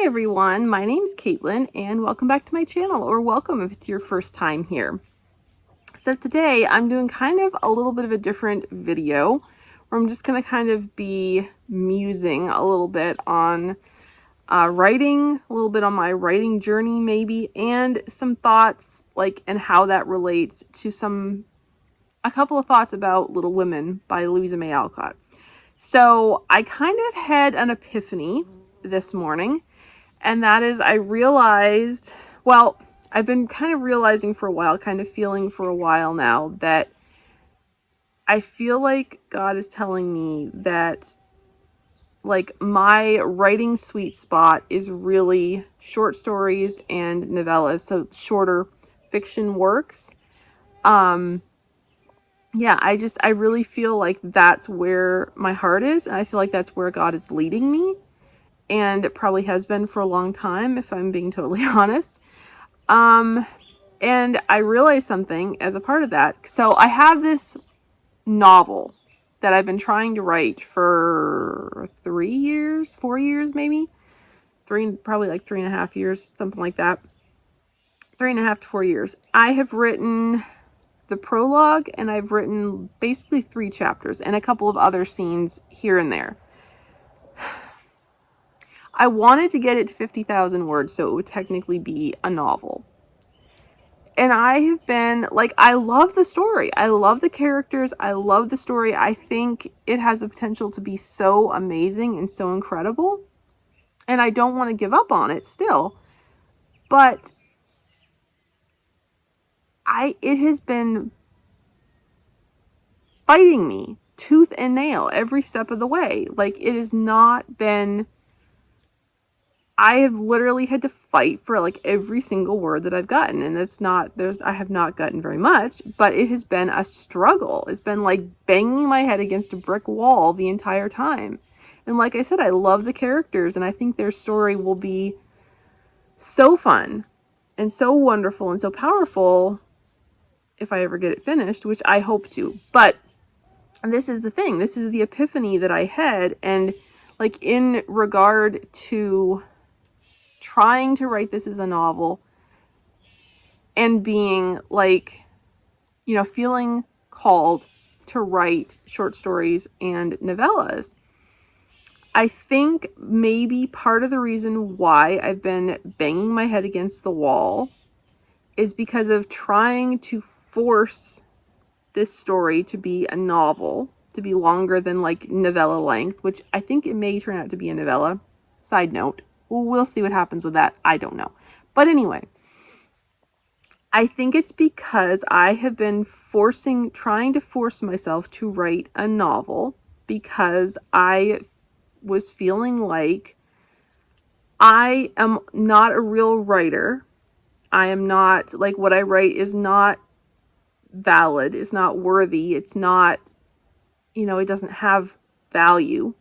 everyone, my name's Caitlyn and welcome back to my channel, or welcome if it's your first time here. So today I'm doing kind of a little bit of a different video where I'm just going to kind of be musing a little bit on writing, a little bit on my writing journey maybe, and some thoughts and how that relates to a couple of thoughts about Little Women by Louisa Alcott. So I kind of had an epiphany this morning, and that is I realized, I've been kind of realizing for a while, kind of feeling for a while now, that I feel like God is telling me that my writing sweet spot is really short stories and novellas, so shorter fiction works. I really feel like that's where my heart is, and I feel like that's where God is leading me, and it probably has been for a long time, if I'm being totally honest. And I realized something as a part of that. So I have this novel that I've been trying to write for 4 years maybe, probably like 3.5 years, something like that. 3.5 to 4 years. I have written the prologue, and I've written basically 3 chapters and a couple of other scenes here and there. I wanted to get it to 50,000 words so it would technically be a novel. And I have been, I love the story. I love the characters. I love the story. I think it has the potential to be so amazing and so incredible. And I don't want to give up on it still. But it has been fighting me tooth and nail every step of the way. It has not been, I have literally had to fight for every single word that I've gotten. And I have not gotten very much, but it has been a struggle. It's been banging my head against a brick wall the entire time. And like I said, I love the characters, and I think their story will be so fun and so wonderful and so powerful if I ever get it finished, which I hope to. But this is the thing. This is the epiphany that I had. And in regard to trying to write this as a novel and being feeling called to write short stories and novellas, I think maybe part of the reason why I've been banging my head against the wall is because of trying to force this story to be a novel, to be longer than novella length, which I think it may turn out to be a novella. Side note, we'll see what happens with that. I don't know. But anyway, I think it's because I have been trying to force myself to write a novel, because I was feeling like I am not a real writer. I am not, what I write is not valid, it's not worthy, it's not, it doesn't have value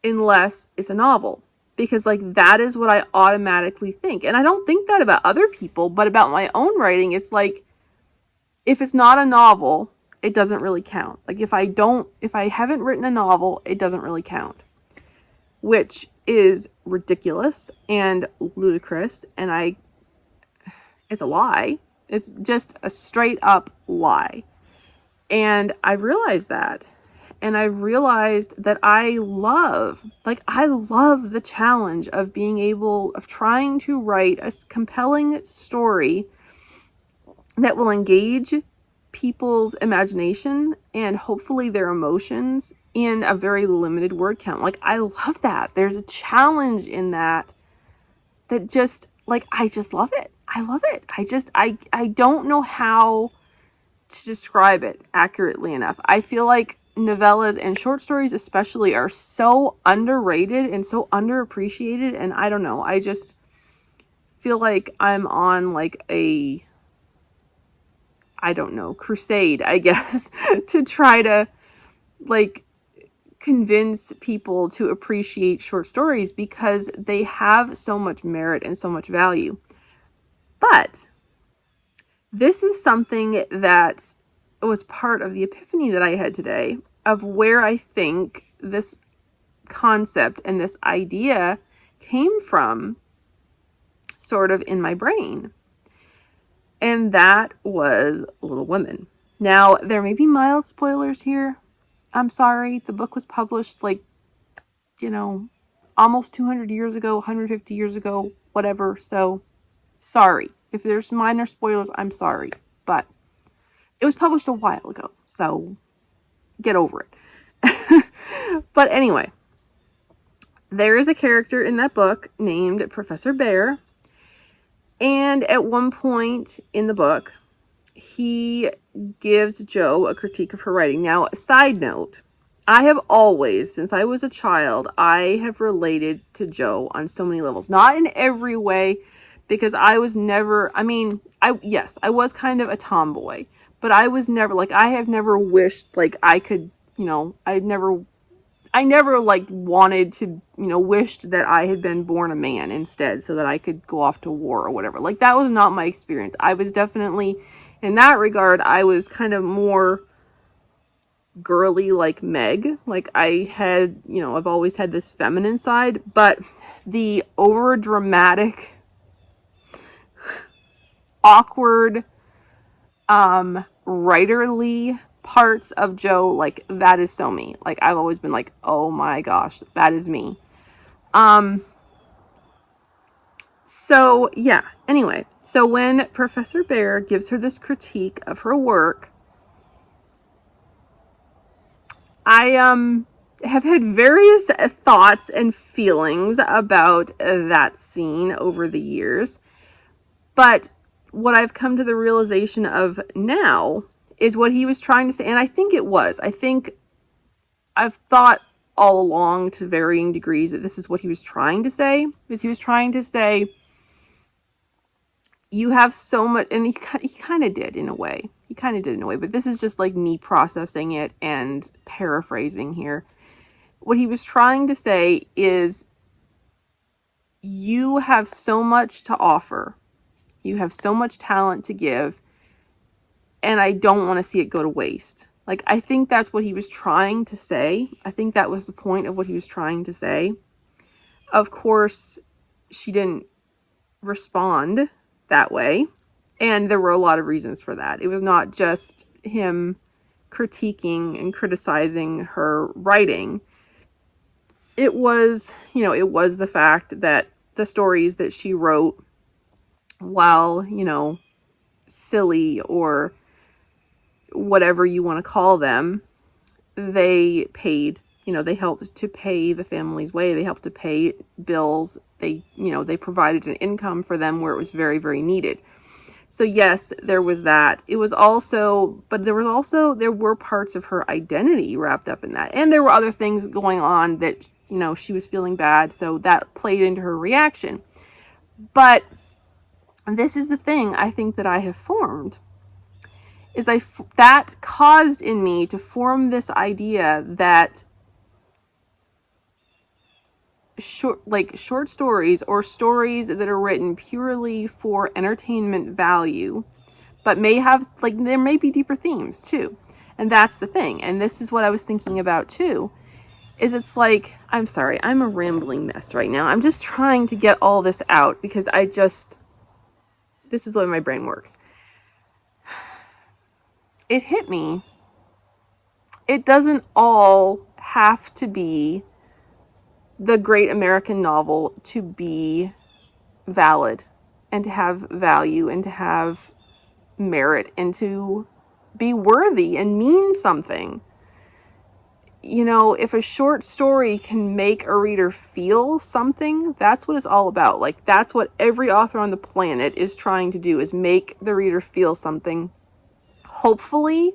unless it's a novel. Because that is what I automatically think. And I don't think that about other people, but about my own writing, it's if it's not a novel, it doesn't really count. If I haven't written a novel, it doesn't really count. Which is ridiculous and ludicrous, and it's a lie. It's just a straight up lie. And I realized that. And I realized that I love the challenge of trying to write a compelling story that will engage people's imagination and hopefully their emotions in a very limited word count. I love that. There's a challenge in that just, I just love it. I love it. I don't know how to describe it accurately enough. I feel like novellas and short stories especially are so underrated and so underappreciated, and I don't know, I just feel like I'm on crusade, I guess, to try to convince people to appreciate short stories because they have so much merit and so much value. But this is something that was part of the epiphany that I had today, of where I think this concept and this idea came from sort of in my brain. And that was Little Women. Now, there may be mild spoilers here. I'm sorry. The book was published like, almost 200 years ago, 150 years ago, whatever. So, sorry. If there's minor spoilers, I'm sorry. But it was published a while ago. So, get over it. But anyway, there is a character in that book named Professor Bear. And at one point in the book, he gives Jo a critique of her writing. Now, side note, I have always, since I was a child, I have related to Jo on so many levels. Not in every way, because I was never, I was kind of a tomboy. But I was never, I have never wished, I could, I never wanted to, wished that I had been born a man instead so that I could go off to war or whatever. That was not my experience. I was definitely, in that regard, I was kind of more girly like Meg. I had, I've always had this feminine side, but the over dramatic, awkward, writerly parts of Jo, that is so me. I've always been oh my gosh, that is me. So yeah, anyway, so when Professor Bear gives her this critique of her work, I have had various thoughts and feelings about that scene over the years, but what I've come to the realization of now is what he was trying to say. And I think I've thought all along to varying degrees that this is what he was trying to say. Is he was trying to say, you have so much, and he kind of did in a way. He kind of did in a way, but this is just me processing it and paraphrasing here. What he was trying to say is, you have so much to offer. You have so much talent to give, and I don't want to see it go to waste. I think that's what he was trying to say. I think that was the point of what he was trying to say. Of course, she didn't respond that way, and there were a lot of reasons for that. It was not just him critiquing and criticizing her writing. It was, it was the fact that the stories that she wrote, while, silly or whatever you want to call them, they paid, they helped to pay the family's way. They helped to pay bills. They provided an income for them where it was very, very needed. So yes, there was that. There were parts of her identity wrapped up in that. And there were other things going on that, she was feeling bad. So that played into her reaction. But this is the thing I think that I have formed, is that caused in me to form this idea that short stories, or stories that are written purely for entertainment value, but may have, there may be deeper themes too. And that's the thing. And this is what I was thinking about too, is it's I'm sorry, I'm a rambling mess right now. I'm just trying to get all this out because this is the way my brain works. It hit me. It doesn't all have to be the great American novel to be valid and to have value and to have merit and to be worthy and mean something. If a short story can make a reader feel something, that's what it's all about. That's what every author on the planet is trying to do, is make the reader feel something. Hopefully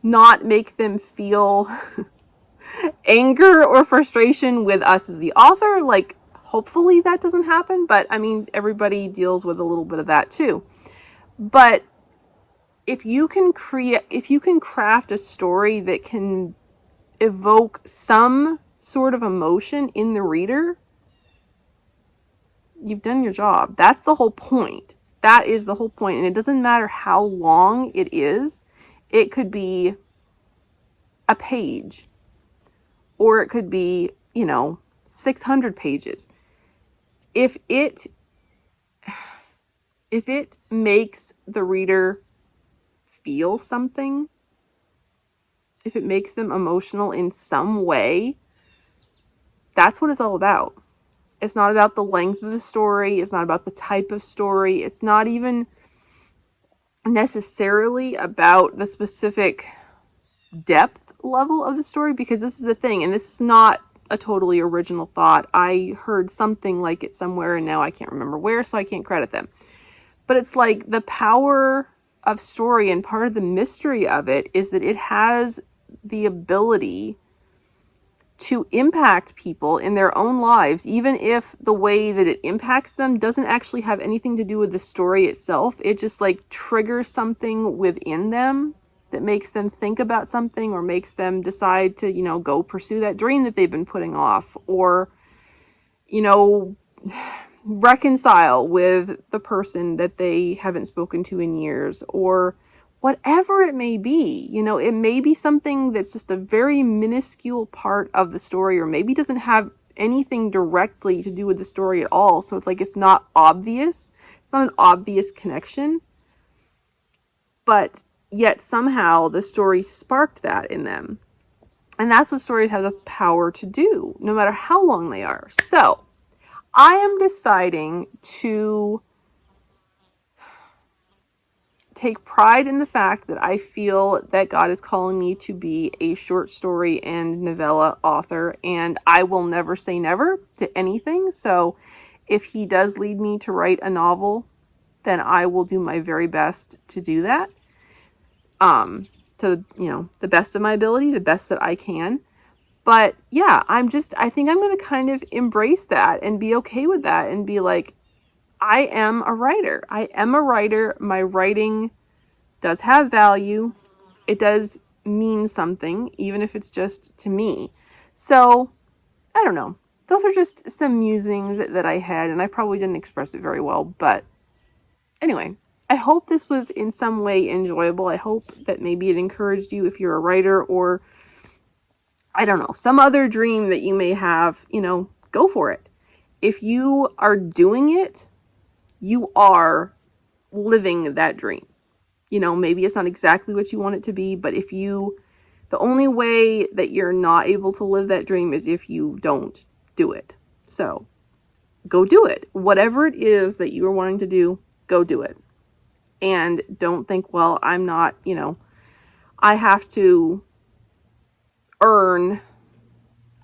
not make them feel anger or frustration with us as the author. Hopefully that doesn't happen, but everybody deals with a little bit of that too. But if you can craft a story that can evoke some sort of emotion in the reader, you've done your job. That's the whole point. That is the whole point. And it doesn't matter how long it is. It could be a page, or it could be, 600 pages. if it makes the reader feel something, if it makes them emotional in some way, that's what it's all about. It's not about the length of the story. It's not about the type of story. It's not even necessarily about the specific depth level of the story, because this is the thing, and this is not a totally original thought. I heard something like it somewhere, and now I can't remember where, so I can't credit them. But it's like the power of story, and part of the mystery of it is that it has the ability to impact people in their own lives, even if the way that it impacts them doesn't actually have anything to do with the story itself. It just like triggers something within them that makes them think about something, or makes them decide to, you know, go pursue that dream that they've been putting off, or, you know, reconcile with the person that they haven't spoken to in years, or whatever it may be. You know, it may be something that's just a very minuscule part of the story, or maybe doesn't have anything directly to do with the story at all. So it's like, it's not obvious. It's not an obvious connection. But yet somehow the story sparked that in them. And that's what stories have the power to do, no matter how long they are. So I am deciding to take pride in the fact that I feel that God is calling me to be a short story and novella author, and I will never say never to anything. So if he does lead me to write a novel, then I will do my very best to do that. To, you know, the best of my ability, the best that I can. But yeah, I think I'm going to kind of embrace that and be okay with that, and be like, I am a writer. I am a writer. My writing does have value. It does mean something, even if it's just to me. So, I don't know. Those are just some musings that I had, and I probably didn't express it very well. But anyway, I hope this was in some way enjoyable. I hope that maybe it encouraged you if you're a writer, or I don't know, some other dream that you may have, you know, go for it. If you are doing it, you are living that dream. You know, maybe it's not exactly what you want it to be, but the only way that you're not able to live that dream is if you don't do it. So go do it. Whatever it is that you are wanting to do, go do it. And don't think, well, I'm not, you know, I have to earn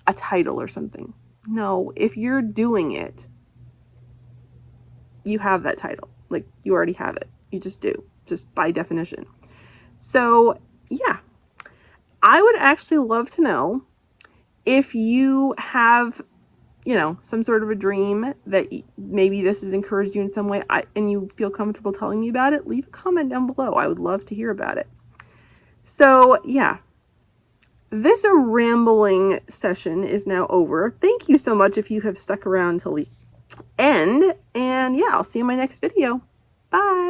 a title or something. No, if you're doing it, you have that title. Like, you already have it. You just do, just by definition. So yeah, I would actually love to know if you have, you know, some sort of a dream that maybe this has encouraged you in some way, and you feel comfortable telling me about it. Leave a comment down below. I would love to hear about it. So yeah, this rambling session is now over. Thank you so much if you have stuck around till the end. And yeah, I'll see you in my next video. Bye.